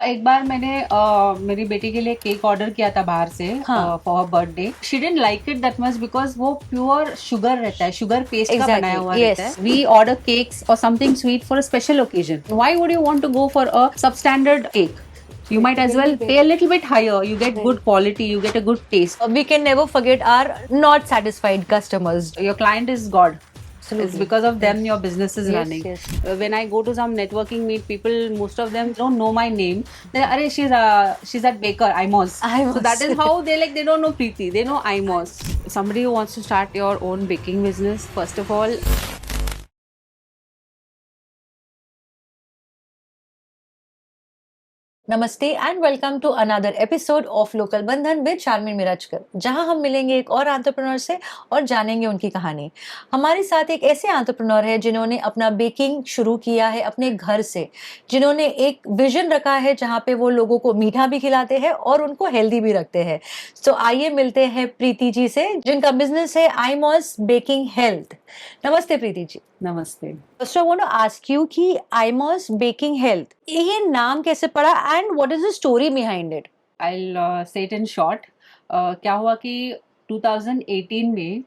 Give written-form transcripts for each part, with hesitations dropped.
एक बार मैंने मेरी बेटी के लिए केक ऑर्डर किया था बाहर से हाँ। For birthday. She didn't like it that much because वो प्योर शुगर रहता है, शुगर पेस्ट का बनाया Exactly. हुआ रहता है। Yes. वी ऑर्डर केक्स और something sweet for a special occasion. Why would you want to go for a substandard cake? You might as well pay a little bit higher. You get good quality, you get a good taste. We can never forget our not satisfied customers. Your client is God. It's Absolutely. because of them Yes. your business is Yes, running. yes. When I go to some networking meet, people, most of them don't know my name. They're, Arey, she's that baker, Imos. Imos. So that is how they don't know Preeti. They know Imos. Somebody who wants to start your own baking business, first of all, नमस्ते and welcome to another episode of local Bandhan with Sharmin Mirajkar, जहां हम मिलेंगे एक और entrepreneur से और जानेंगे उनकी कहानी। हमारे साथ एक ऐसे एंटरप्रेन्योर है जिन्होंने अपना बेकिंग शुरू किया है अपने घर से, जिन्होंने एक विजन रखा है जहां पे वो लोगों को मीठा भी खिलाते हैं और उनको हेल्दी भी रखते हैं। तो आइए मिलते हैं प्रीति जी से, जिनका बिजनेस है आईमॉस बेकिंग हेल्थ। नमस्ते प्रीति जी। नमस्ते. First, I want to ask you कि IMOS Baking Health ये नाम कैसे पड़ा and what is the story behind it? I'll say it in short. क्या हुआ कि 2018 में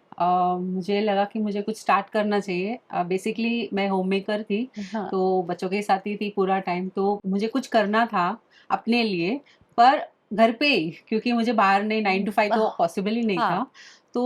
मुझे लगा कि मुझे कुछ स्टार्ट करना चाहिए। बेसिकली मैं होम मेकर थी, हाँ. तो बच्चों के साथ ही थी पूरा टाइम, तो मुझे कुछ करना था अपने लिए, पर घर पे ही, क्योंकि मुझे बाहर नहीं, 9 to 5 तो पॉसिबल ही नहीं हाँ. था। तो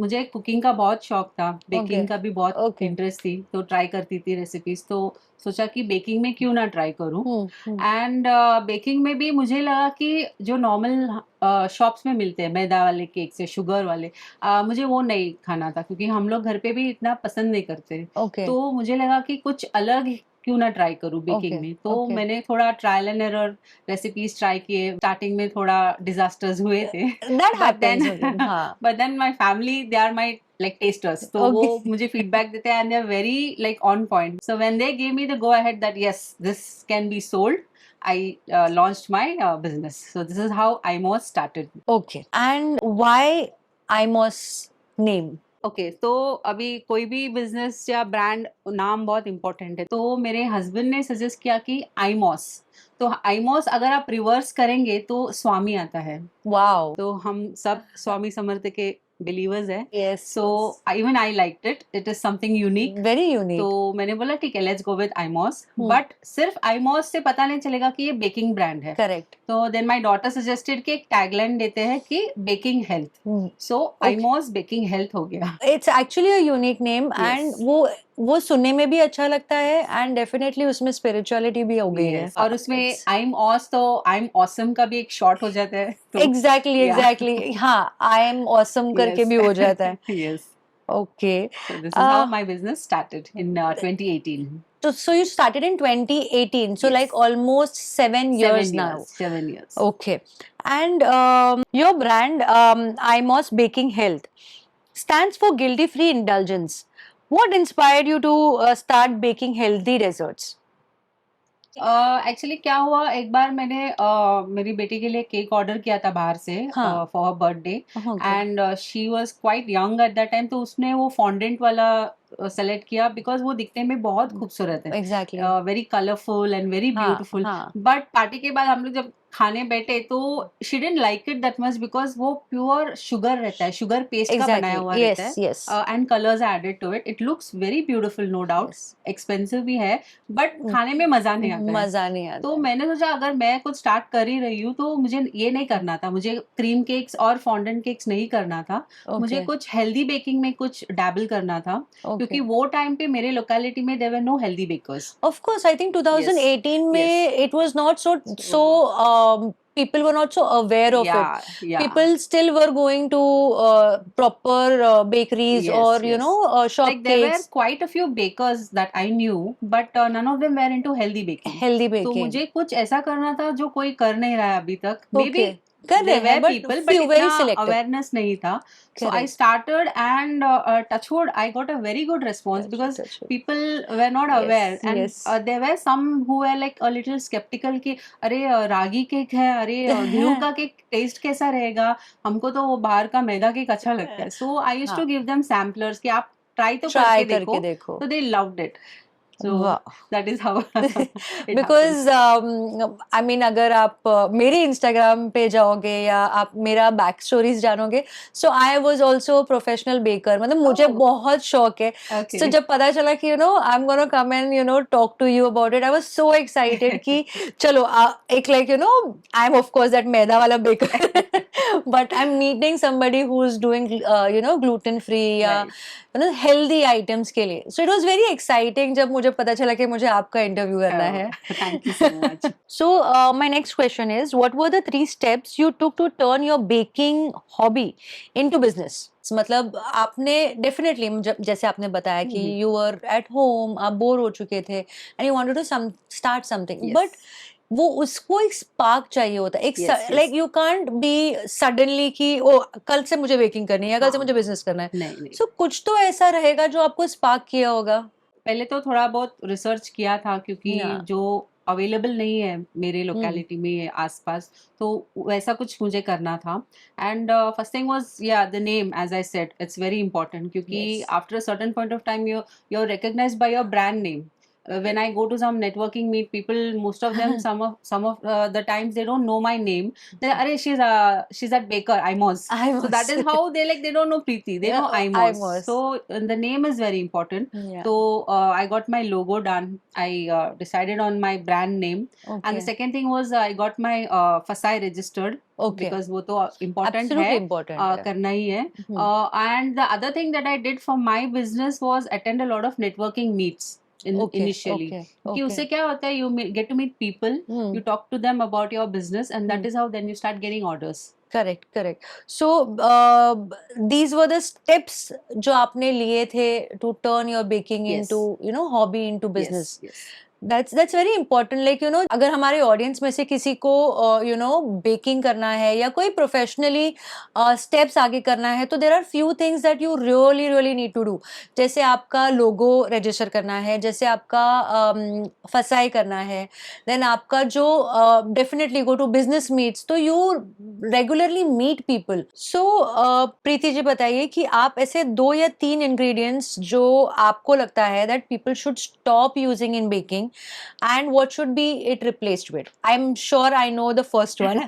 मुझे कुकिंग का बहुत शौक था, बेकिंग Okay. का भी बहुत Okay. इंटरेस्ट थी, तो ट्राई करती थी रेसिपीज। तो सोचा कि बेकिंग में क्यों ना ट्राई करूं। एंड बेकिंग में भी मुझे लगा कि जो नॉर्मल शॉप्स में मिलते हैं मैदा वाले केक से, शुगर वाले, मुझे वो नहीं खाना था, क्योंकि हम लोग घर पे भी इतना पसंद नहीं करते। Okay. तो मुझे लगा कि कुछ अलग क्यों ना ट्राई करूं बेकिंग Okay. में। तो Okay. मैंने थोड़ा trial and error recipes try किए। स्टार्टिंग में थोड़ा डिजास्टर्स हुए थे, That but then happens again. हाँ. But then my family, they are my like tasters, तो वो Okay. मुझे feedback देते हैं and they're very like on point. So when they gave me the go ahead that yes, this can be sold, I launched my business. So this is how IMOS started. Okay. And why IMOS name? Okay, तो अभी कोई भी business या brand नाम बहुत important है। तो मेरे हस्बैंड ने सजेस्ट किया कि आईमॉस। तो आईमॉस अगर आप रिवर्स करेंगे तो स्वामी आता है। Wow. तो हम सब स्वामी समर्थ के बिलीवर्स है। Yes. So even I liked it, it is something unique. Very unique. तो मैंने बोला ठीक है, लेट्स गो विद आईमॉस। Hmm. बट सिर्फ आईमॉस से पता नहीं चलेगा कि ये बेकिंग ब्रांड है। Correct. तो देन माय डॉटर सजेस्टेड कि एक टैगलाइन देते हैं कि बेकिंग हेल्थ। Hmm. सो आईमॉस बेकिंग हेल्थ हो गया। It's actually a unique name and Yes. वो सुनने में भी अच्छा लगता है and definitely उसमें spirituality भी हो गई है। Yes. और उसमें आई एम ऑस, तो आई एम ऑसम का भी एक शॉर्ट हो जाता है। तो Exactly, yeah. exactly. हाँ, I am awesome करके Yes. भी हो जाता है। Yes. Okay. So this is how my business started in 2018. So you started in 2018. So Yes. like almost 7 years now. 7 years. Okay. And your brand, IMOS Baking Health, stands for guilt-free indulgence. What inspired you to start baking healthy desserts? Actually क्या हुआ, एक बार मैंने मेरी बेटी के लिए cake order किया था बाहर से हाँ. For birthday. Okay. And she was quite young at that time, तो उसने वो फॉन्डेंट वाला सेलेक्ट किया बिकॉज वो दिखने में बहुत खूबसूरत है, Exactly. Very colourful and very हाँ, ब्यूटीफुल। हाँ. बट पार्टी के बाद हम लोग जब खाने बैठे तो she didn't like it that much because वो प्योर शुगर रहता है, शुगर पेस्ट का बनाया हुआ Exactly. रहता Yes, है, yes. And colours added to it. It looks very beautiful, no doubt. Yes. Expensive भी है, बट खाने में मजा नहीं आता है। मजा नहीं आता तो है। मैंने सोचा अगर मैं कुछ स्टार्ट कर ही रही हूँ तो मुझे ये नहीं करना था, मुझे क्रीम केक्स और फॉन्डेंट केक्स नहीं करना था। मुझे Okay. कुछ हेल्दी बेकिंग में कुछ डैबल करना था, क्योंकि Okay. वो टाइम पे मेरे लोकेलिटी में there were no healthy bakers. Of course, I think 2018 में it was not so people were not so aware of it. या People still were going to proper bakeries Yes, or yes. shop Like there were cakes, quite a few bakers that I knew, but none of them were into healthy baking. healthy तो baking. मुझे कुछ ऐसा करना था जो कोई कर नहीं रहा है अभी तक। May be Okay. कर रहे there हैं were but people, but few very इतना selective. awareness नहीं था। So I Correct. started and touchwood, I got a very good response because Touch wood. people were not aware, Yes, and yes. there were some who were like a little skeptical कि अरे रागी cake है, अरे गेहूं का cake test कैसा रहेगा, हमको तो वो बाहर का मैदा केक अच्छा लगता है। So I used हाँ. to give them samplers कि आप ट्राई तो Try करके करके देखो। देखो. तो they loved it. So वाह that is how it because happens. I mean अगर आप मेरे इंस्टाग्राम पे जाओगे या आप मेरा बैक स्टोरीज जानोगे, so I was also professional baker, मतलब मुझे Oh, बहुत शौक है. सो okay. जब पता चला कि I am gonna come and talk to you about it, I was so excited कि चलो एक like I am of course that maida वाला baker but I am meeting somebody who is doing gluten free या Right. Healthy items के लिए. So it was very exciting जब मुझे पता चला कि मुझे आपका इंटरव्यू करना Oh, है. thank you so much. So, my next question is, what were the 3 steps you took to turn your baking hobby into business? मतलब आपने डेफिनेटली जैसे आपने बताया कि Mhm. You were at home, आप बोर हो चुके थे and you wanted to start something, Yes. But वो उसको एक स्पार्क चाहिए होता है, एक Yes, yes. Like you can't be suddenly कि ओ कल से मुझे बेकिंग करनी है या कल से हाँ. मुझे बिजनेस करना है. नहीं नहीं, सो कुछ तो ऐसा रहेगा जो आपको स्पार्क किया होगा. पहले तो थोड़ा बहुत रिसर्च किया था क्योंकि या जो अवेलेबल नहीं है मेरे लोकेलिटी में आसपास, तो वैसा कुछ मुझे करना था. And first thing was yeah the name, as I said it's very important क्योंकि yes after a certain point of time you are recognised by your brand name. When I go to some networking meet, people, most of them, some of the times they don't know my name. They, Arey, she's that baker, Imos. I So that is how they don't know Preeti. They know I Imos. Was So the name is very important. या So I got my logo done. I decided on my brand name, and okay the second thing was I got my FSI registered okay because वो तो important है, absolutely important है. करना ही है. And the other thing that I did for my business was attend a lot of networking meets okay initially. Okay क्योंकि okay उससे क्या होता है, you get to meet people, you talk to them about your business, and that is how then you start getting orders. Correct correct. So these were the steps जो आपने लिए थे to turn your baking Yes. Into hobby into business. Yes, yes. That's very important. Like अगर हमारे audience में से किसी को बेकिंग करना है या कोई प्रोफेशनली स्टेप्स आगे करना है, तो there are few things that you really really need to do. जैसे आपका लोगो रजिस्टर करना है, जैसे आपका फसाई करना है, देन आपका जो definitely go to business meets, तो you regularly meet people. So Preeti ji बताइए कि आप ऐसे 2 या 3 इंग्रेडिएंट्स जो आपको लगता है that people should stop using in baking and what should be it replaced with. I'm sure I know the first one.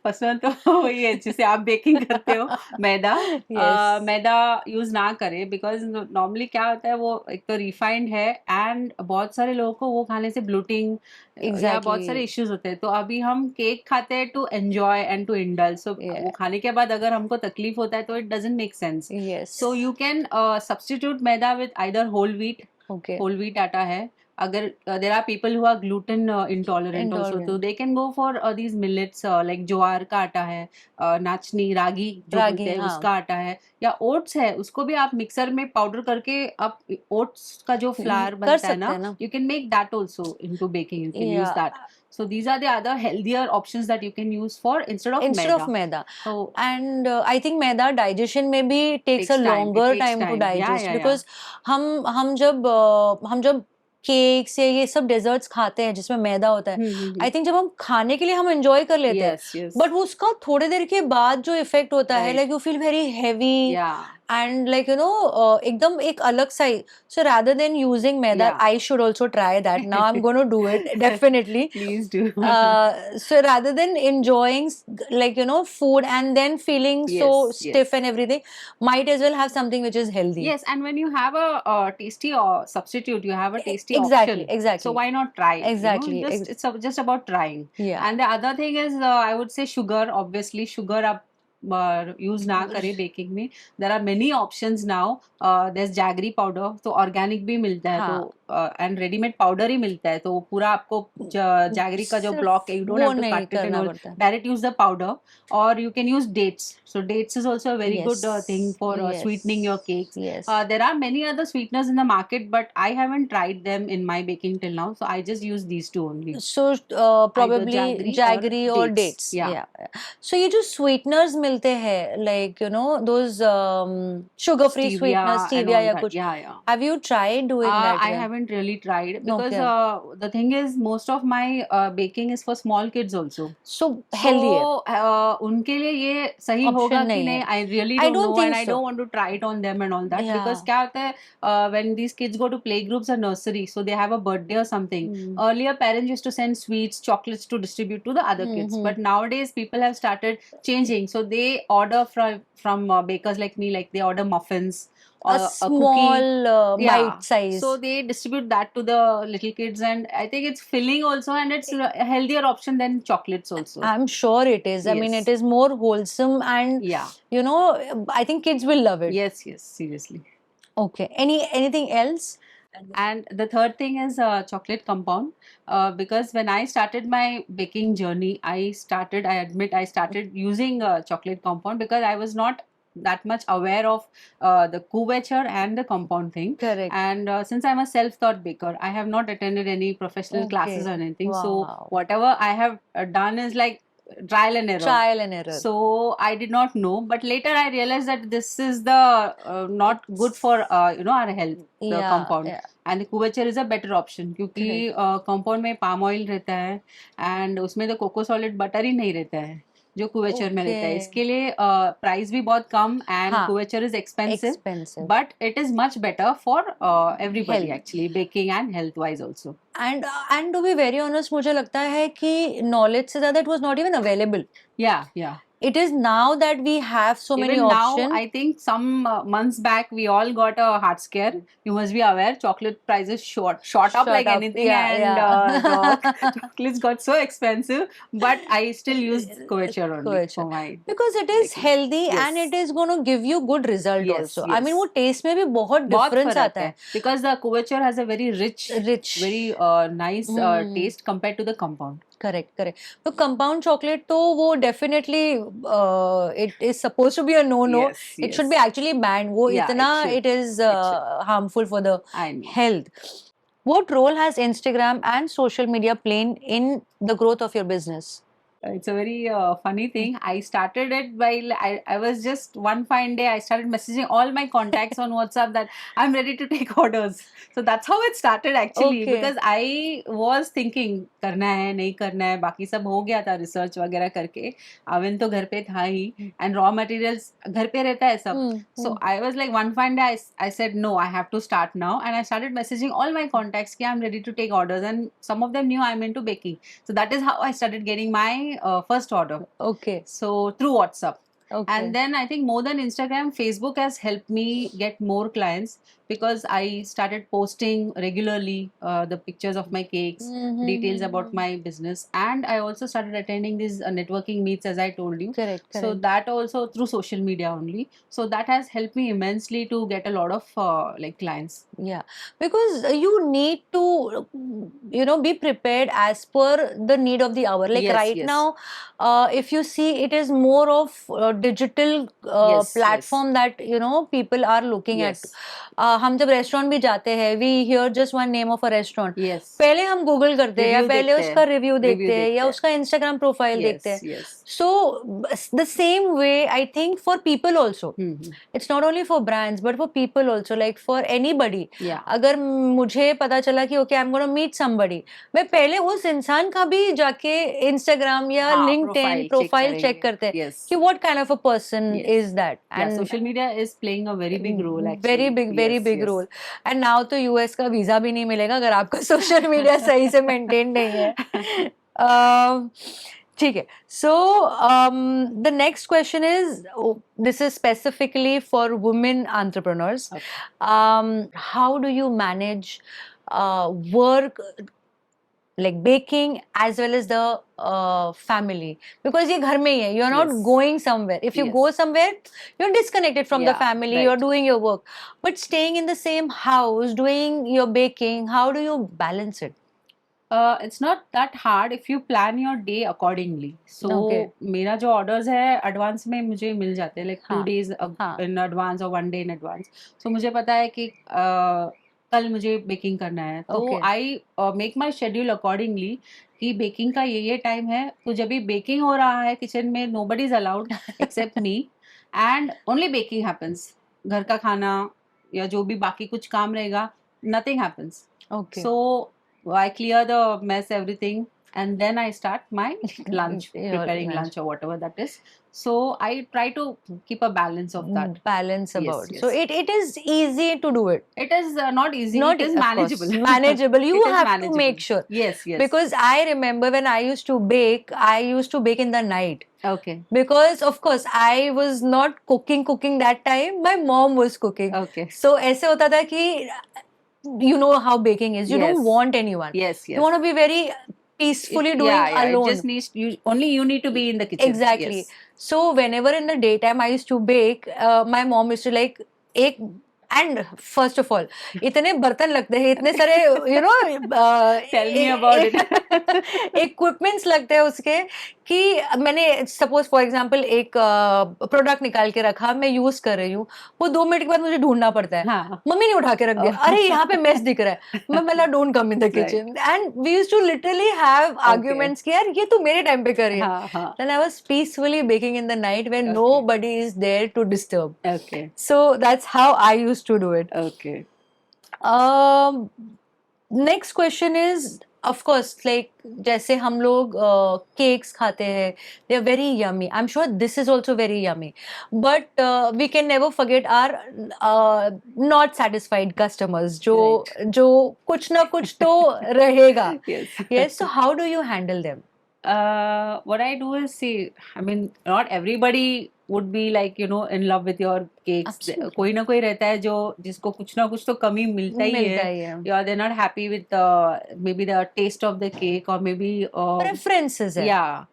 First one तो वही है जिसे आप बेकिंग करते हो, मैदा. Yes. मैदा यूज ना करें बिकॉज नॉर्मली क्या होता है, वो एक तो रिफाइंड है एंड बहुत सारे लोगों को वो खाने से ब्लोटिंग या बहुत सारे Exactly. इश्यूज होते हैं. तो अभी हम केक खाते हैं to enjoy and to indulge. So Yeah. वो खाने के बाद अगर हमको तकलीफ होता है तो it doesn't make sense. Yes. So you can substitute maida with either whole wheat. Okay. Whole wheat आटा है. अगर there are people who are gluten intolerant also, तो they can go for these millets like jowar का आटा है, नाचनी रागी जो रागी, बोलते हैं हाँ. उसका आटा है, या ओट्स है, उसको भी आप मिक्सर में पाउडर करके आप ओट्स का जो फ्लावर कर बनता है सकते ना, हैं ना. You can make that also into baking. You can use Yeah. That. So these are the other healthier options that you can use for instead of Instead maida. of maida. So And I think maida digestion में भी takes a takes time. It longer takes time to time. Yeah, digest yeah, yeah. because हम जब cakes या ये सब desserts खाते हैं जिसमें मैदा होता है, आई थिंक जब हम खाने के लिए हम एंजॉय कर लेते हैं, Yes, yes. बट उसका थोड़ी देर के बाद जो इफेक्ट होता है, Right. Like you feel very heavy Yeah. and like एकदम एक अलग सा ही. So rather than using maida, Yeah. I should also try that. Now I'm going to do it definitely. Please do. So rather than enjoying like food and then feeling so Yes, stiff yes. and everything, might as well have something which is healthy. Yes, and when you have a tasty substitute, you have a tasty Exactly, option. exactly. So why not try? Exactly, It's just about trying. Yeah. And the other thing is, I would say sugar. Obviously, sugar आप use ना करें baking में. There are many options now. There jaggery powder, तो organic भी मिलता है, हाँ. तो एंड रेडीमेड पाउडर ही मिलता है, तो वो पूरा आपको जैगरी का जो सिर्फ ब्लॉक है, यू डोंट वो हैव टू नहीं कट इट एंड करना ऑल. पड़ता है. Direct use the powder. और you can use dates. So dates is also a very Yes. good thing for Yes. sweetening your cakes. Yes. There are many other sweeteners in the market, but I haven't tried them in my baking till now. So I just use these two only. So probably jaggery or jaggery or dates. dates. Yeah. Yeah. So ये जो sweeteners मिलते मिलते हैं, like you know those sugar free Stevia sweeteners, and stevia all या that. कुछ. Yeah, yeah. Have you tried doing that? I haven't really tried because Okay. the thing is most of my baking is for small kids also. So healthy है. So उनके लिए ये सही Option होगा कि नहीं नहीं, है. I really I don't don't know and think I so. don't want to try it on them and all that because Yeah. क्या होता है when these kids go to playgroups or nursery, so they have a birthday or something. Earlier parents used to send sweets, chocolates to distribute to the other kids, but nowadays people have started changing, so they order from bakers like me, like they order muffins. A A small cookie, yeah, bite size. so they distribute that to the little kids and I think it's filling also and it's a healthier option than chocolates also. I'm sure it is. I mean, Yes. it is more wholesome and Yeah. you know, I think kids will love it. Yes, seriously. Okay. Anything else? And the third thing is chocolate compound because when I started my baking journey, I admit I started using chocolate compound because I was not that much aware of the couverture and the compound thing. Correct. And since I'm a self-taught baker, I have not attended any professional classes or Okay. anything. So Wow. whatever I have done is like trial and error. Trial and error. So I did not know, but later I realized that this is the not good for our health, the Yeah, compound. yeah. And couverture is a better option क्योंकि compound में palm oil रहता है and उसमें तो cocoa solid butter ही नहीं रहता है जो couverture में रहता है. Okay. इसके लिए प्राइस भी बहुत कम एंड हाँ. couverture is expensive Expensive. But it is much better for everybody Health. Actually baking and health wise also. And to be very honest, मुझे लगता है कि knowledge से ज़्यादा it was not even available. Yeah. It is now that we have so many Even options. now, I think some months back we all got a heart scare. You must be aware, chocolate prices shot up like anything, Yeah. the chocolates got so expensive. But I still use couverture only Couverture. for my. Because it is baking. healthy Yes. and it is going to give you good result Yes, also. yes. I mean, वो taste में भी बहुत बहुत difference फर्क आता है है. because the couverture has a very rich, very nice taste compared to the compound. Correct. तो compound chocolate तो वो definitely it is supposed to be a no. Yes, It should be actually banned. वो Yeah, इतना it is should. harmful for the I know. health. What role has Instagram and social media played in the growth of your business? It's a very funny thing. I started it while I was just one fine day I started messaging all my contacts on WhatsApp that I'm ready to take orders. So that's how it started actually. Okay. Because I was thinking करना है नहीं करना है बाकी सब हो गया था रिसर्च वगैरह करके. अवन तो घर पे था ही and raw materials घर पे रहता है सब. So I was like one fine day I said no, I have to start now and I started messaging all my contacts कि I'm ready to take orders and some of them knew I'm into baking. So that is how I started getting my first order. Okay. So through WhatsApp. Okay. And then I think more than Instagram, Facebook has helped me get more clients because I started posting regularly the pictures of my cakes, details about my business, and I also started attending these networking meets as I told you. Correct. So that also through social media only. So that has helped me immensely to get a lot of like clients. Yeah, because you need to, be prepared as per the need of the hour. Like Yes, right yes. now, if you see, it is more of digital Yes, platform that people are looking Yes. at. हम जब restaurant भी जाते हैं, we hear just one name of a restaurant. Yes. पहले हम Google करते हैं या Review पहले देखते हैं, उसका रिव्यू देखते हैं देखते या हैं. उसका इंस्टाग्राम प्रोफाइल देखते हैं. Yes. So the same way, I think for people also, Mhm. it's not only for brands but for people also, like for anybody. Yeah. अगर मुझे पता चला कि okay, I'm going to meet somebody, मैं पहले उस इंसान का भी जाके इंस्टाग्राम या हाँ, LinkedIn profile profile check check करते हैं Yes. कि what kind of a person Yes. is that. Yeah, social media is playing a very big role actually. very big Yes. role. And now तो US का visa भी नहीं मिलेगा अगर आपका सोशल मीडिया सही से मेंटेन नहीं है. ठीक है. So the next question is, this is specifically for women entrepreneurs. Okay. How do you manage work, like baking as well as the family, because ये घर में ही है, you're not Yes. going somewhere. If you Yes. go somewhere, you're disconnected from the Yeah, family, right. you're doing your work, but staying in the same house doing your baking, how do you balance it? It's not that hard if you plan your day accordingly. So Okay. मेरा जो orders है advance में मुझे मिल जाते हैं like 2 हाँ, days हाँ. in advance or 1 day in advance. So मुझे पता है कि कल मुझे बेकिंग करना है, तो Okay. I make my schedule accordingly कि बेकिंग का ये टाइम है, तो जब भी बेकिंग हो रहा है किचन में, nobody is allowed except me, and only baking happens. घर का खाना या जो भी बाकी कुछ काम रहेगा, nothing happens. Okay. So I clear the mess, everything, and then I start my lunch, Your preparing lunch or whatever that is. So I try to keep a balance of that. balance Yes, about. yes. So it is easy to do it. It is not easy. Not It is of manageable. course, manageable. You It is have to manageable. make sure. Yes, yes. Because I remember when I used to bake, I used to bake in the night. Okay. Because of course I was not cooking that time. My mom was cooking. Okay. So ऐसे होता था कि you know how baking is. You Yes. don't want anyone. Yes, yes. You want to be very peacefully doing yeah, alone. It just needs you. Only you need to be in the kitchen. Exactly. Yes. So whenever in the daytime I used to bake, my mom used to like एक and first of all इतने बर्तन लगते हैं, इतने सारे you know Tell me about it. equipments लगते हैं उसके कि मैंने suppose for example एक प्रोडक्ट निकाल के रखा, मैं यूज कर रही हूँ, वो 2 मिनट के बाद मुझे ढूंढना पड़ता है. हाँ. मम्मी ने उठा के रख दिया, अरे यहाँ पे मेस दिख रहा है, मैं मतलब don't come in the kitchen. And we used to literally have arguments कि यार ये तू मेरे टाइम पे कर रही है. हाँ, हाँ. Then I was peacefully baking in the night when Okay. nobody is there to disturb. Okay. So that's how I used to do it. Okay. Next question is, of course, like जैसे हम लोग cakes खाते हैं, they are very yummy. I'm sure this is also very yummy. But we can never forget our not satisfied customers जो कुछ ना कुछ तो रहेगा. Yes. Yes. So how do you handle them? What I do is, see, I mean, not everybody would be like, in love with your cakes. Absolutely. कोई ना कोई रहता है जो जिसको कुछ ना कुछ तो कमी मिलता ही है. Yeah, they're not happy with maybe the taste of the cake, or maybe Preferences है. yeah.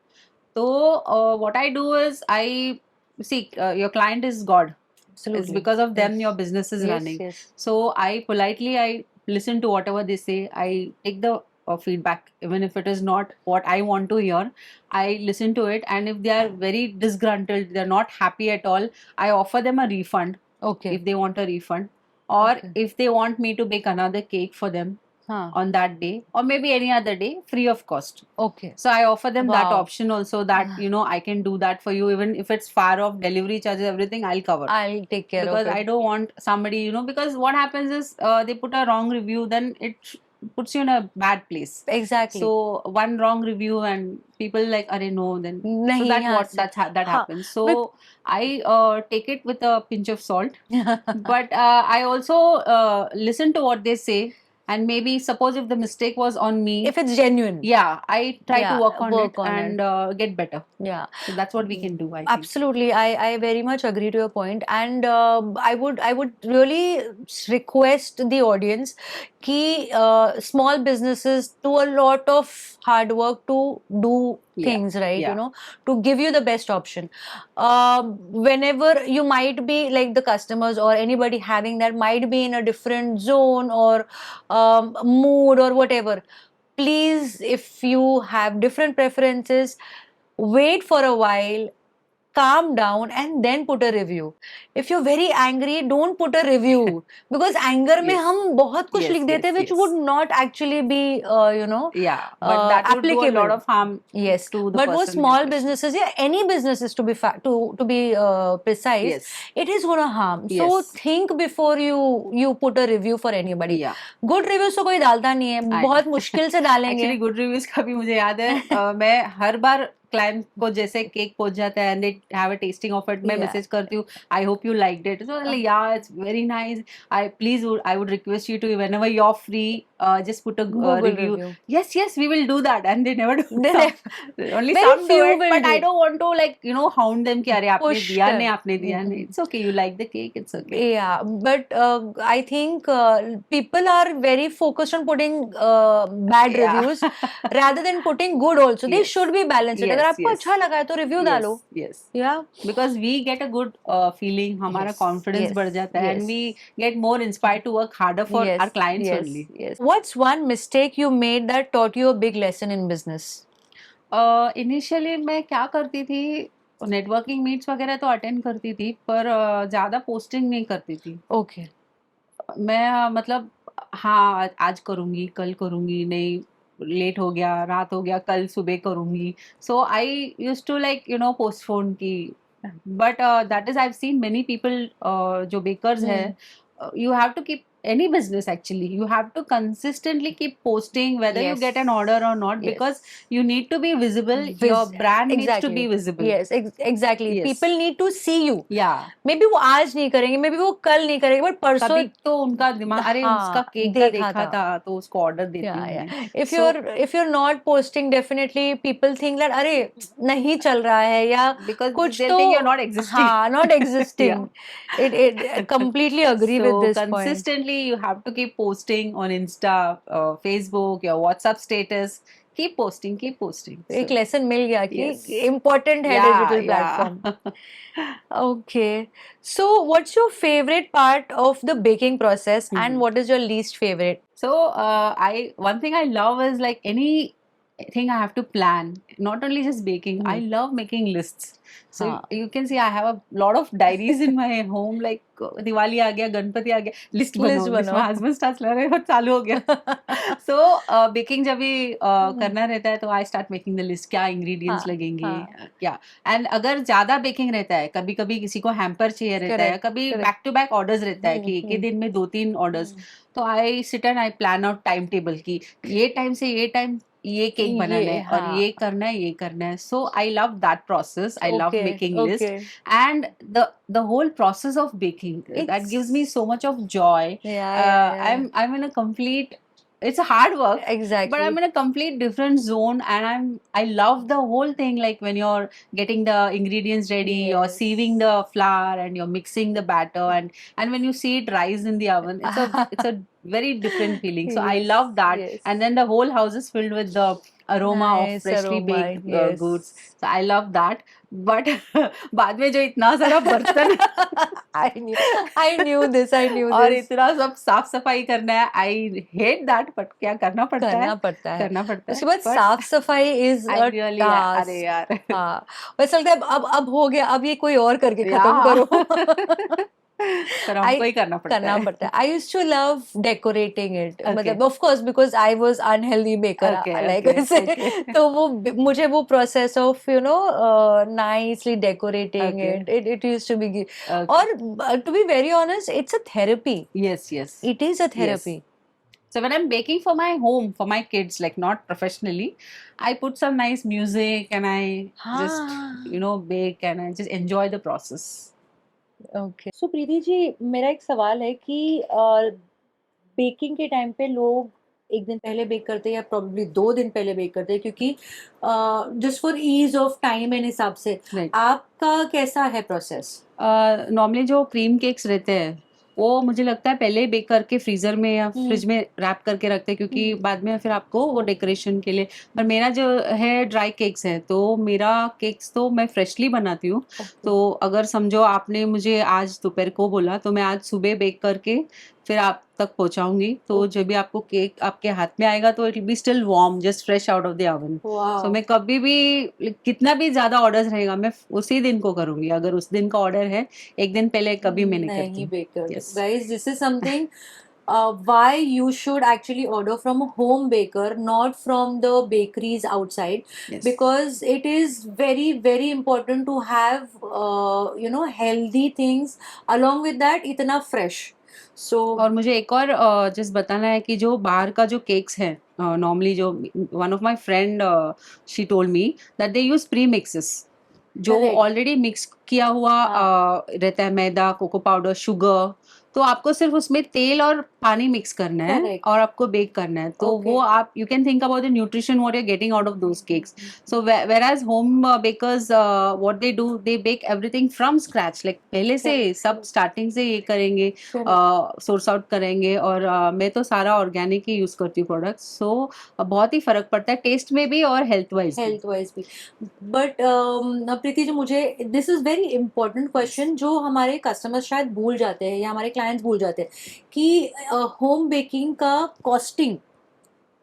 So what I do is, I see your client is God. Absolutely. It's because of them your business is running. Yes. So I politely listen to whatever they say. I take the feedback, even if it is not what I want to hear. I listen to it, and if they are very disgruntled, they're not happy at all, I offer them a refund. Okay. If they want a refund, or Okay. if they want me to bake another cake for them on that day, or maybe any other day, free of cost. Okay. So I offer them that Wow. option also, that I can do that for you, even if it's far off, delivery charges, everything I'll cover. I'll take care Because of it. I don't want somebody, because what happens is they put a wrong review, then it puts you in a bad place. Exactly. So one wrong review and people like, "Arey no," then so नहीं, that यहाँ से. that हाँ, happens. So I take it with a pinch of salt, but I also listen to what they say, and maybe suppose if the mistake was on me, if it's genuine. yeah, I try to work on it it. and get better. Yeah. So that's what we can do, I think. Absolutely, I very much agree to your point, and I would really request the audience कि small businesses do a lot of hard work to do things right, Yeah. To give you the best option. Whenever you might be like the customers or anybody having that might be in a different zone or mood or whatever. Please, if you have different preferences, wait for a while, calm down, and then put a review. If you're very angry, don't put a review, because anger में Yes. हम बहुत कुछ Yes, लिख देते हैं yes, which yes. would not actually be Yeah, but that would do a applicable. lot of harm. Yes, to the but वो person in small question. businesses, yeah, any businesses to be to be precise, Yes. it is gonna harm. So Yes. think before you put a review for anybody. Yeah. Good reviews तो कोई डालता नहीं है, बहुत मुश्किल से डालेंगे. Actually, good reviews का भी मुझे याद है. मैं हर बार क्लाइंट को जैसे केक पहुंच जाता है and they have a tasting of it, मैं Yeah. मैसेज करती हूँ, I hope you liked it. So yeah it's very nice. I would request you to, whenever you're free, just put a Google review. review. Yes, we will do that, and they never do. They Only Very some do few it, will but do. I don't want to hound them कि अरे आपने Push दिया them. नहीं, आपने दिया नहीं. It's okay, you like the cake, it's okay. Yeah, but I think people are very focused on putting bad Yeah. reviews rather than putting good also. They Yes. should be balanced. Yes, अगर आपको yes. अच्छा लगा है तो review डालो. Yes. Yeah. Because we get a good feeling, हमारा Yes, confidence yes, बढ़ जाता है, and yes. we get more inspired to work harder for our clients only. Yes. What's one mistake you made that taught you a big lesson in business? Initially मैं क्या करती थी, networking meets वगैरह तो attend करती थी, पर ज़्यादा पोस्टिंग नहीं करती थी. Okay. मैं मतलब हाँ, आज करूँगी, कल करूँगी, नहीं लेट हो गया, रात हो गया, कल सुबह करूँगी। So I used to like postpone की but that is I have seen many people जो बेकर्स हैं, Hmm. you have to keep any business actually. You have to consistently keep posting whether you get an Yes. order or not because Yes. you need to be visible. Your brand needs to be Exactly. visible. Yes, exactly. Yes. People need to see you. Yeah. May be वो आज नहीं करेंगे, may be वो कल नहीं करेंगे, but परसों कभी तो उनका दिमाग अरे उसका हाँ केक का देखा देखा था. था तो उसको ऑर्डर देती Yeah, हूँ yeah. मैं. If So you're not posting, definitely people think that अरे नहीं चल रहा है या because कुछ they'll तो think you're not existing. हाँ not existing. Yeah. It completely agree with So this point. consistently you have to keep posting on Insta, Facebook, your WhatsApp status. Keep posting, keep posting. एक So lesson मिल गया कि yes. Important है Yeah, digital platform. Okay. So, what's your favorite part of the baking process and what is your least favorite? So I one thing I love is like anything I have to plan. Not only just baking, I love making lists. So हाँ. you can see I have a lot of diaries in my home. Like Diwali आ गया, गणपति आ गया, list List बनाओ. List बनाओ. my husband starts लग रहा है चालू हो गया. So baking जब भी करना रहता है तो I start making the list. क्या ingredients हाँ, लगेंगे, हाँ. क्या. And अगर ज्यादा baking रहता है, कभी कभी किसी को hamper चाहिए रहता है, Correct, कभी correct. back to back orders रहता है कि एक ही दिन में 2-3 orders. तो I sit and I plan out time table की ये टाइम से ये टाइम ये केक बनाना ये है और ये हाँ. करना है so I love that process I love Okay, making list okay. And the whole process of baking that gives me so much of joy Yeah. I'm in a complete it's a hard work but Exactly. I'm in a complete different zone and I love the whole thing like when you're getting the ingredients ready you're Yes. sieving the flour and you're mixing the batter and when you see it rise in the oven it's a very different feeling so I Yes, love that yes. and then the whole house is filled with the aroma of Nice freshly aroma, baked yes. goods so I love that but बाद में जो इतना सारा बर्तन I knew this. और this. इतना सब साफ सफाई करना है आई हेट दैट बट क्या करना पड़ता है करना पड़ता है उसके बाद साफ सफाई इज अ टास्क. अरे यार हाँ वैसे लगता है अब हो गया अब ये कोई और करके खत्म करो. पर हमको ही करना पड़ता है I used to love decorating it. Okay. मतलब of course because I was unhealthy baker. Okay, like okay, ऐसे okay. तो वो मुझे वो process of nicely decorating Okay. it used to be Okay. और to be very honest it's a therapy. yes It is a therapy. So when I'm baking for my home, for my kids, like not professionally, I put some nice music and I just bake and I just enjoy the process. Okay so Preeti ji मेरा एक सवाल है कि baking के time पे लोग एक दिन पहले बेक करते हैं या प्रॉब्ली 2 दिन पहले बेक करते हैं क्योंकि just for ease of time and हिसाब से Right. आपका कैसा है प्रोसेस? नॉर्मली जो क्रीम केक्स रहते हैं वो मुझे लगता है पहले ही बेक करके फ्रीजर में या फ्रिज में रैप करके रखते हैं क्योंकि बाद में फिर आपको वो डेकोरेशन के लिए पर मेरा जो है ड्राई केक्स है तो मेरा केक्स तो मैं फ्रेशली बनाती हूँ तो अगर समझो आपने मुझे आज दोपहर को बोला तो मैं आज सुबह बेक करके फिर आप तक पहुंचाऊंगी तो जब भी आपको केक आपके हाथ में आएगा तो it will be still warm just fresh out of the oven so मैं कभी भी कितना भी ज्यादा ऑर्डर्स रहेगा मैं उसी दिन को करूंगी अगर उस दिन का ऑर्डर है एक दिन पहले कभी मैं नहीं करती baker guys this is something why you should actually order from a home baker not from the bakeries outside Yes. because it is very very important to have healthy things along with that itna fresh so और मुझे एक और just बताना है कि जो बाहर का जो केक्स है नॉर्मली जो one of my friend she told me that they use pre mixes जो Correct. ऑलरेडी मिक्स किया हुआ रहता है मैदा कोको पाउडर शुगर तो आपको सिर्फ उसमें तेल और पानी मिक्स करना है Correct. और आपको बेक करना है तो Okay. वो आप you can think about the nutrition what you are getting out of those cakes so whereas home bakers what they do they bake everything from scratch like पहले से सब स्टार्टिंग से ये करेंगे सोर्स आउट करेंगे और मैं तो सारा ऑर्गेनिक ही यूज करती हूँ प्रोडक्ट्स सो बहुत ही फर्क पड़ता है टेस्ट में भी और हेल्थ वाइज भी बट प्रीति जी मुझे this is very important question जो हमारे कस्टमर्स शायद भूल जाते हैं या हमारे क्लाइंट्स भूल जाते हैं कि होम बेकिंग का कॉस्टिंग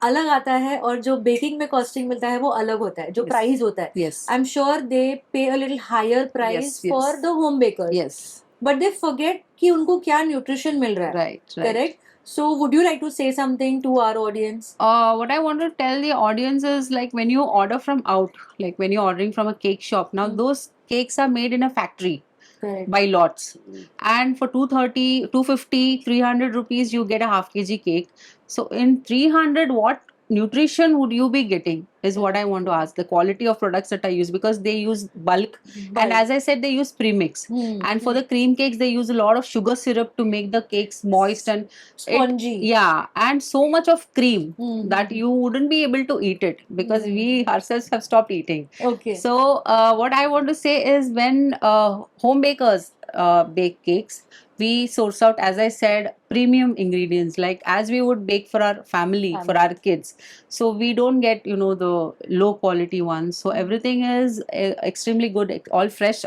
अलग आता है और जो बेकिंग में कॉस्टिंग मिलता है वो अलग होता है जो Yes. प्राइस होता है yes I am sure they pay a little higher price Yes, yes. For the home baker yes but they forget कि उनको क्या न्यूट्रिशन मिल रहा है right correct So would you like to say something to our audience? What I want to tell the audience is, like, when you order from out, like when you're ordering from a cake shop, now those cakes are made in a factory. Correct. By lots, and for 230, 250, 300 rupees you get a half kg cake. So in 300, what nutrition would you be getting is what I want to ask. The quality of products that I use, because they use bulk, and as I said, they use premix. And for the cream cakes, they use a lot of sugar syrup to make the cakes moist and Spongy. yeah, and so much of cream that you wouldn't be able to eat it, because we ourselves have stopped eating. Okay. So what I want to say is, when home bakers bake cakes, we source out, as I said, premium ingredients, like as we would bake for our family, for our kids. So we don't get, you know, the low quality ones. So everything is extremely good, all fresh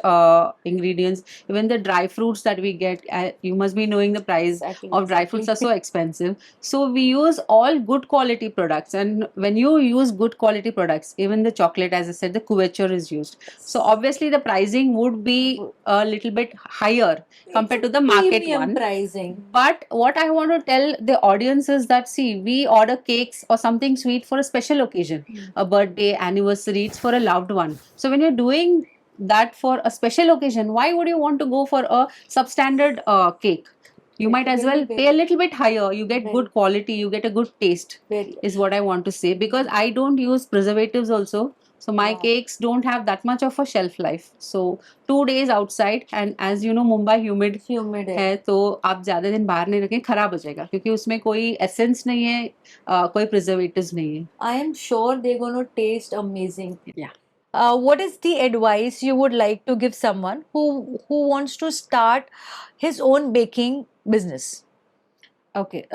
ingredients. Even the dry fruits that we get, you must be knowing the price of dry fruits are so expensive. So we use all good quality products, and when you use good quality products, even the chocolate, as I said, the couverture is used. So obviously the pricing would be a little bit higher compared to the market one. Pricing. But what I want to tell the audience is that, see, we order cakes or something sweet for a special occasion, a birthday, anniversary, it's for a loved one. So when you're doing that for a special occasion, why would you want to go for a substandard cake? You might as well pay a little bit higher. You get good quality, you get a good taste, is what I want to say. Because I don't use preservatives also. So my cakes don't have that much of a shelf life. So 2 days outside, and as you know, Mumbai humid है, तो आप ज़्यादा दिन बाहर नहीं रखें, खराब हो जाएगा, क्योंकि उसमें कोई एसेंस नहीं है, कोई प्रिजर्वेटिव्स नहीं है. I am sure they're going to taste amazing. Yeah. What is the advice you would like to give someone who wants to start his own baking business? Okay,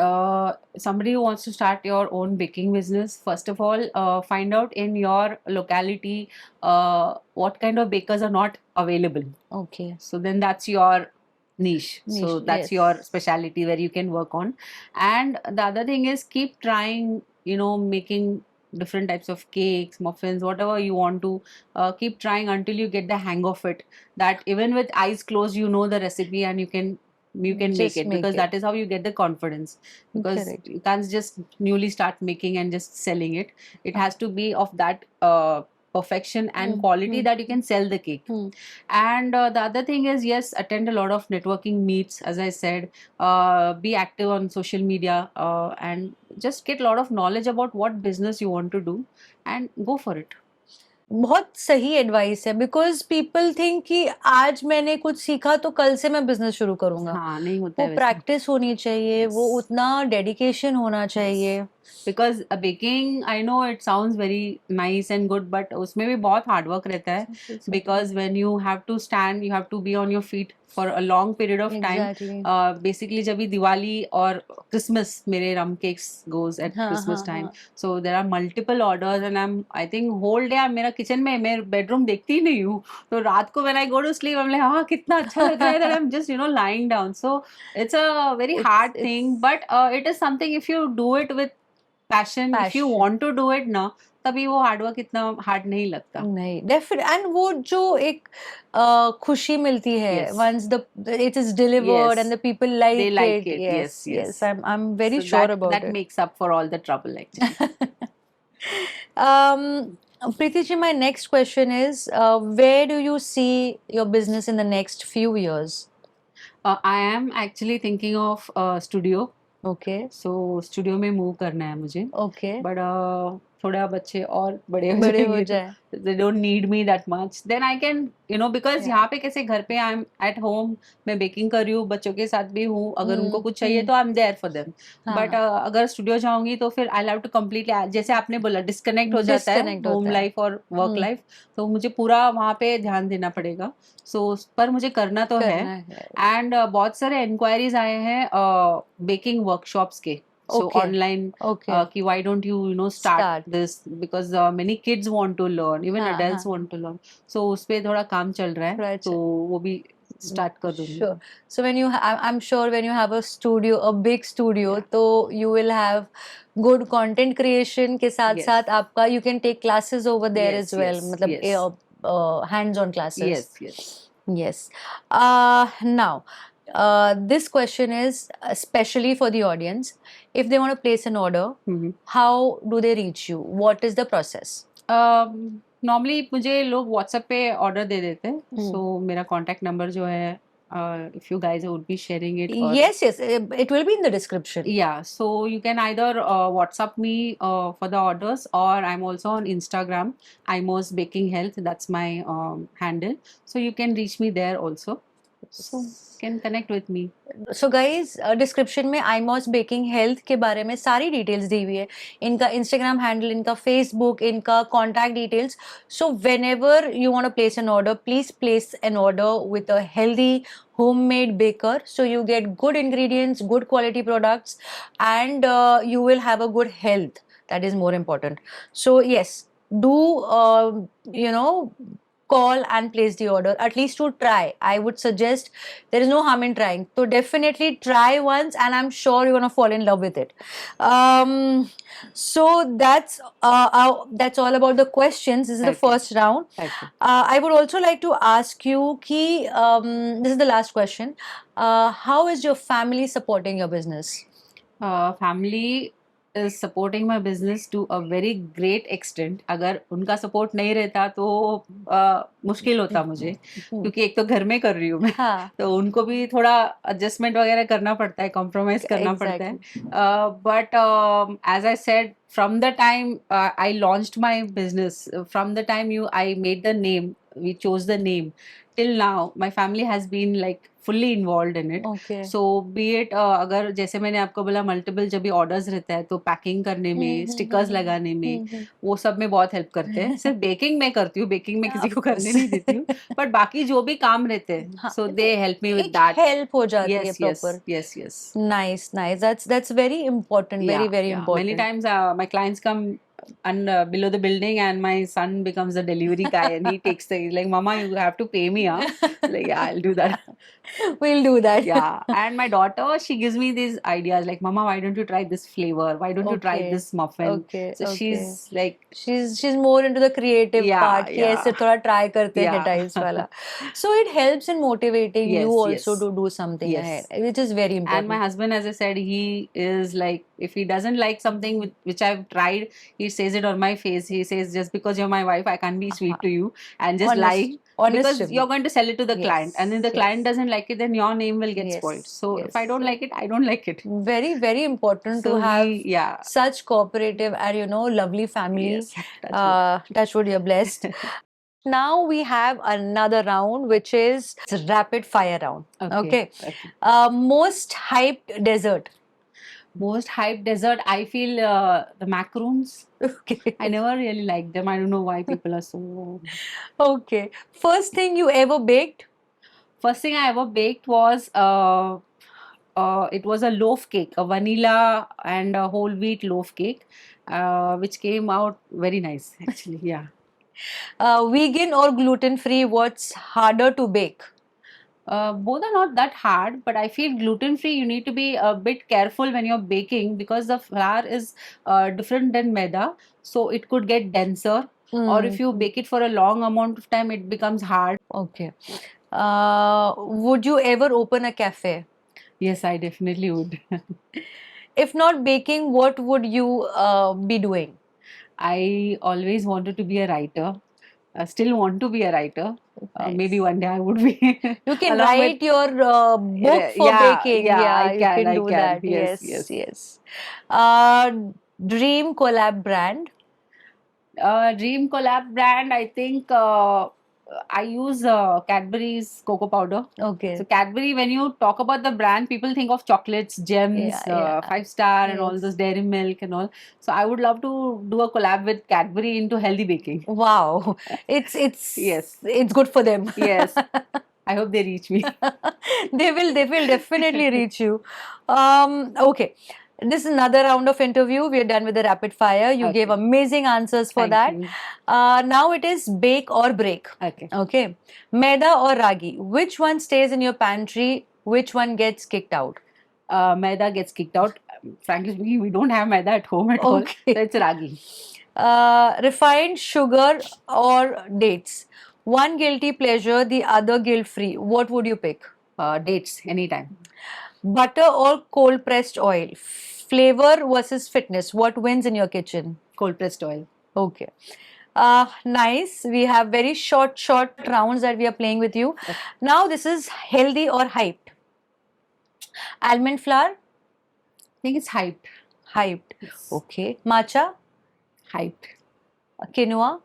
somebody who wants to start your own baking business, first of all, find out in your locality what kind of bakers are not available. Okay. So then that's your niche. So that's your specialty where you can work on. And the other thing is, keep trying, you know, making different types of cakes, muffins, whatever you want to. Keep trying until you get the hang of it, that even with eyes closed, you know the recipe and you can make it, because that is how you get the confidence. Because you can't just newly start making and just selling it. It has to be of that perfection and quality that you can sell the cake. And the other thing is, yes, attend a lot of networking meets, as I said. Be active on social media, and just get a lot of knowledge about what business you want to do, and go for it. बहुत सही advice है, because people think कि आज मैंने कुछ सीखा तो कल से मैं बिजनेस शुरू करूंगा. हाँ, नहीं होता वो प्रैक्टिस होनी चाहिए, वो उतना डेडिकेशन होना चाहिए. Because baking, I know it sounds very nice and good, but उसमें भी बहुत hard work रहता है. Because when you have to stand, you have to be on your feet for a long period of time. Basically जब भी दिवाली और Christmas, मेरे rum cakes goes at Christmas time. So there are multiple orders, and I think whole day मेरा kitchen में, मैं bedroom देखती ही नहीं हूँ. तो रात को when I go to sleep, I'm like, हाँ कितना अच्छा लग रहा है, that I'm just, you know, lying down. So it's a very hard thing, but it is something, if you do it with passion, if you want to do it ना, तभी वो hard work इतना hard नहीं लगता. नहीं, definite. And वो जो एक खुशी मिलती है once it is delivered and the people like it. Yes. I'm very sure about it. That makes up for all the trouble, actually. Preeti ji, my next question is, where do you see your business in the next few years? I am actually thinking of studio. Okay. So studio में move करना है मुझे. Okay. But थोड़ा बच्चे और बड़े हो जाए. They don't need me that much. Then I can, you know, because यहाँ पे कैसे घर पे I'm at home, मैं baking कर रही हूँ, बच्चों के साथ भी हूँ, अगर उनको कुछ चाहिए तो I'm there for them. But अगर studio जाऊँगी तो फिर I'll have to completely, जैसे आपने बोला, disconnect हो जाता है home life और work life. तो मुझे पूरा वहाँ पे ध्यान देना पड़ेगा. So पर मुझे करना तो है. And बहुत सारे enquiries आए हैं baking workshops के. So online, कि why don't you know start this, because many kids want to learn, even adults want to learn. So उस पे थोड़ा काम चल रहा है, तो वो भी start कर दूँगी. Sure. So when I'm sure when you have a studio, a big studio, तो you will have good content creation के साथ आपका, you can take classes over there as well, मतलब hands-on classes. Yes. Now, This question is especially for the audience. If they want to place an order, Mhm. how do they reach you? What is the process? Normally मुझे लोग WhatsApp पे order दे देते हैं, Hmm. सो मेरा contact number जो है, if you guys would be sharing it, और Yes, yes, it will be in the description. yeah, so you can either WhatsApp me for the orders, or I'm also on Instagram, Imos Baking Health, that's my handle, so you can reach me there also, so you can connect with me. So guys description में आईमॉस baking health के बारे में सारी details दी हुई है, इनका Instagram handle, इनका Facebook, इनका contact details. So whenever you want to place an order, please place an order with a healthy homemade baker, so you get good ingredients, good quality products, and you will have a good health. That is more important. So yes, do you know, call and place the order, at least to try. I would suggest, there is no harm in trying, so definitely try once and I'm sure you're going to fall in love with it. So that's all about the questions. This is the Okay. first round. Okay. I would also like to ask you ki, this is the last question. How is your family supporting your business? Family is supporting my business to a very great extent. अगर उनका support नहीं रहता तो मुश्किल होता मुझे, क्योंकि एक तो घर में कर रही हूँ मैं, हाँ, तो उनको भी थोड़ा एडजस्टमेंट वगैरह करना पड़ता है, कॉम्प्रोमाइज करना पड़ता है. But as I said, from the time I launched my business, from the time I made the name, we chose the name, till now my family has been like fully involved in it. okay. So be it अगर जैसे मैंने आपको बोला, multiple जब भी orders रहता है तो पैकिंग करने में, स्टिकर्स लगाने में, वो सब में बहुत हेल्प करते हैं. सिर्फ बेकिंग में करती हूँ, बेकिंग में किसी को करने नहीं देती हूँ, बट बाकी जो भी काम रहते हैं, so they help me with that. Help हो जाती है Yes, yes, proper. yes, yes. Nice, nice. That's very important. Very, very Yeah. important. Many times my clients come and below the building, and my son becomes the delivery guy, and he takes the, like, Mama, you have to pay me, huh? Like, yeah, I'll do that. We'll do that. Yeah, and my daughter, she gives me these ideas like, Mama, why don't you try this flavor? Why don't you try Okay. this muffin? Okay, So okay. she's like, she's more into the creative Yeah, part कि yeah. ऐसे थोड़ा try करते हैं Yeah. Tiles वाला. So it helps in motivating Yes, you also yes. to do something Yes. ahead, which is very important. and my husband, as I said, he is like, if he doesn't like something which I've tried, he says it on my face. He says, just because you're my wife, I can't be sweet to you and just lie, because you're going to sell it to the Yes, client, and if the yes. client doesn't like it, then your name will get Yes, spoiled. So yes. if I don't like it, I don't like it. Very, very important So to have yeah. such cooperative and, you know, lovely family. Yes, touch wood. Touch wood, you're blessed. Now we have another round, which is rapid fire round. Okay. Most hyped dessert. Most hyped dessert, I feel the macaroons. Okay. I never really liked them. I don't know why people are so. Okay. First thing you ever baked? First thing I ever baked was it was a loaf cake, a vanilla and a whole wheat loaf cake, which came out very nice actually. Yeah. Vegan or gluten free, what's harder to bake? Both are not that hard, but I feel gluten free, you need to be a bit careful when you're baking, because the flour is different than maida, so it could get denser, or if you bake it for a long amount of time, it becomes hard. Okay. Would you ever open a cafe? Yes, I definitely would. If not baking, what would you be doing? I always wanted to be a writer. Still want to be a writer. Nice. Maybe one day I would be. You can along write with- your book for Yeah, baking. yeah, Yeah, I you can, can I do can. that. Yes, Yes, yes. yes. Dream collab brand. Dream collab brand, I think I use Cadbury's cocoa powder. Okay. So Cadbury, when you talk about the brand, people think of chocolates, gems, Yeah. 5-star, and all Yes. those dairy milk and all. So I would love to do a collab with Cadbury into healthy baking. Wow. It's Yes. it's good for them. Yes. I hope they reach me. They will definitely reach you. Okay. This is another round of interview. We are done with the rapid fire. You Okay. gave amazing answers for Thank that. you. Now it is bake or break. Okay. Okay. Maida or ragi? Which one stays in your pantry? Which one gets kicked out? Maida gets kicked out. Frankly speaking, we don't have maida at home at all. Okay. So it's ragi. Refined sugar or dates? One guilty pleasure, the other guilt free. What would you pick? dates anytime. Butter or cold pressed oil? Flavor versus fitness. What wins in your kitchen? Cold pressed oil. Okay. Nice. We have very short rounds that we are playing with you. Okay. Now this is healthy or hyped? Almond flour? I think it's hyped. Hyped. Yes. Okay. Matcha? Hyped. Quinoa?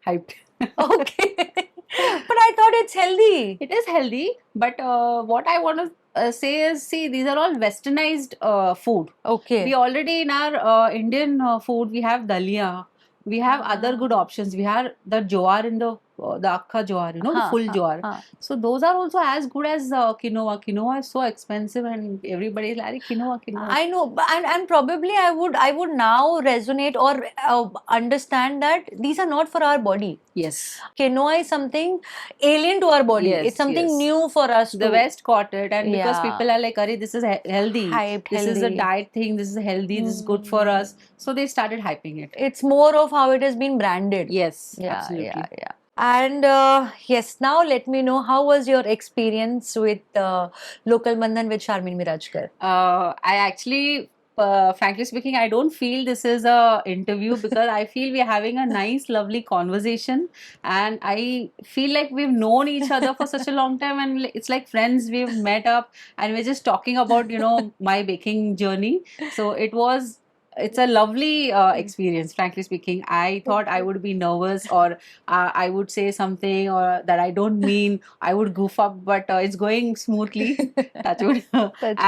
Hyped. Okay. But I thought it's healthy. It is healthy, but what I want to say is, see, these are all westernized food. Okay. We already in our Indian food, we have dalia, we have other good options. We have the jowar in the akkha jowar, the full jowar. So those are also as good as quinoa. Quinoa is so expensive, and everybody is like quinoa. I know, and probably I would now resonate or understand that these are not for our body. Yes. Quinoa is something alien to our body. Yes, it's something yes. new for us. The West caught it, and because Yeah. people are like, "Arey, this is healthy. Hyped, This is a healthy. diet thing. This is healthy. This is good for us." So they started hyping it. It's more of how it has been branded. Yes, Yeah, absolutely. yeah. And yes, now let me know, how was your experience with Local Bandhan with Sharmeen Mirajkar? I actually, frankly speaking, I don't feel this is a interview because I feel we're having a nice, lovely conversation, and I feel like we've known each other for such a long time, and it's like friends. We've met up and we're just talking about, my baking journey. So it's a lovely experience, frankly speaking. I thought I would be nervous, or I would say something or that I don't mean. I would goof up, but it's going smoothly. Touch wood.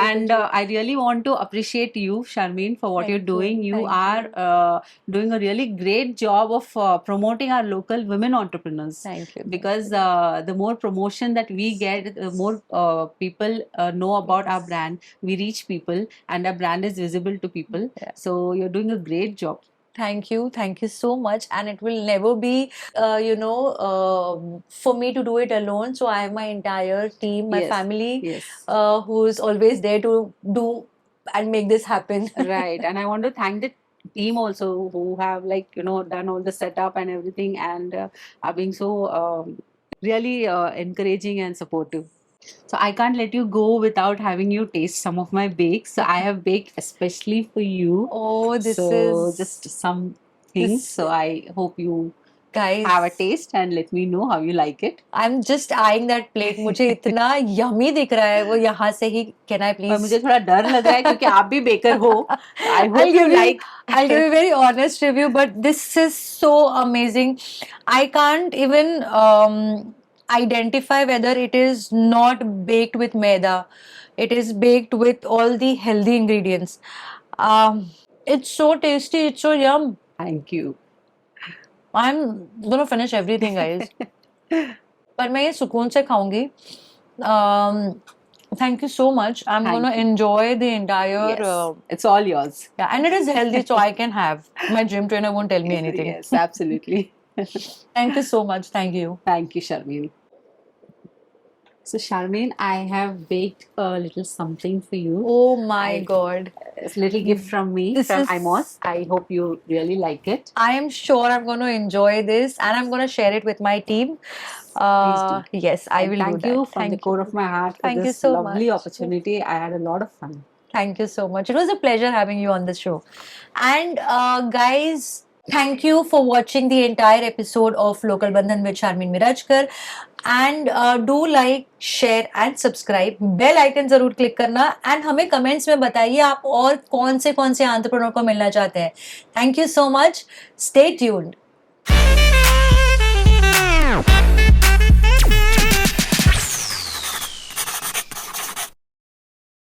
And I really want to appreciate you, Sharmeen, for what Thank you're you, doing. You thank are doing a really great job of promoting our local women entrepreneurs. Thank you. Because the more promotion that we get, the more people know about our brand. We reach people, and our brand is visible to people. Yeah. So you're doing a great job. Thank you so much. And it will never be, for me to do it alone. So I have my entire team, my Yes, family, yes. who's always there to do and make this happen. Right. And I want to thank the team also who have done all the setup and everything, and are being so really encouraging and supportive. So I can't let you go without having you taste some of my bakes. So I have baked especially for you. Oh, this So is just some things. this- So I hope you guys. have a taste and let me know how you like it. I'm just eyeing that plate. मुझे इतना yummy दिख रहा है वो यहाँ से ही. Can I और please? मुझे थोड़ा डर लग रहा है क्योंकि आप भी बेकर हो. I I'll hope you give you- like. I'll give you a very honest review, but this is so amazing. I can't even identify whether it is not baked with maida. It is baked with all the healthy ingredients. It's so tasty. It's so yum. Thank you. I'm gonna finish everything, guys. पर मैं ये सुकून से खाऊंगी. Thank you so much. I'm Thank gonna you. enjoy the entire. Yes. It's all yours. Yeah, and it is healthy, so I can have. My gym trainer won't tell me anything. Yes, absolutely. Thank you so much. Thank you. Thank you, Sharmeen. So, Sharmeen, I have baked a little something for you. Oh my I- God. It's a little gift from me, This from is- Imos. I hope you really like it. I am sure I'm going to enjoy this, and I'm going to share it with my team. Please Yes, I And will thank do that. you from the Thank core of my heart for Thank you this so lovely much. opportunity. I had a lot of fun. Thank you so much. It was a pleasure having you on the show. And guys, thank you for watching the entire episode of Local Bandhan with Sharmeen Mirajkar. And do like, share and subscribe. Bell icon जरूर click करना. And हमें comments में बताइए आप और कौन से entrepreneur को मिलना चाहते हैं. Thank you so much. Stay tuned.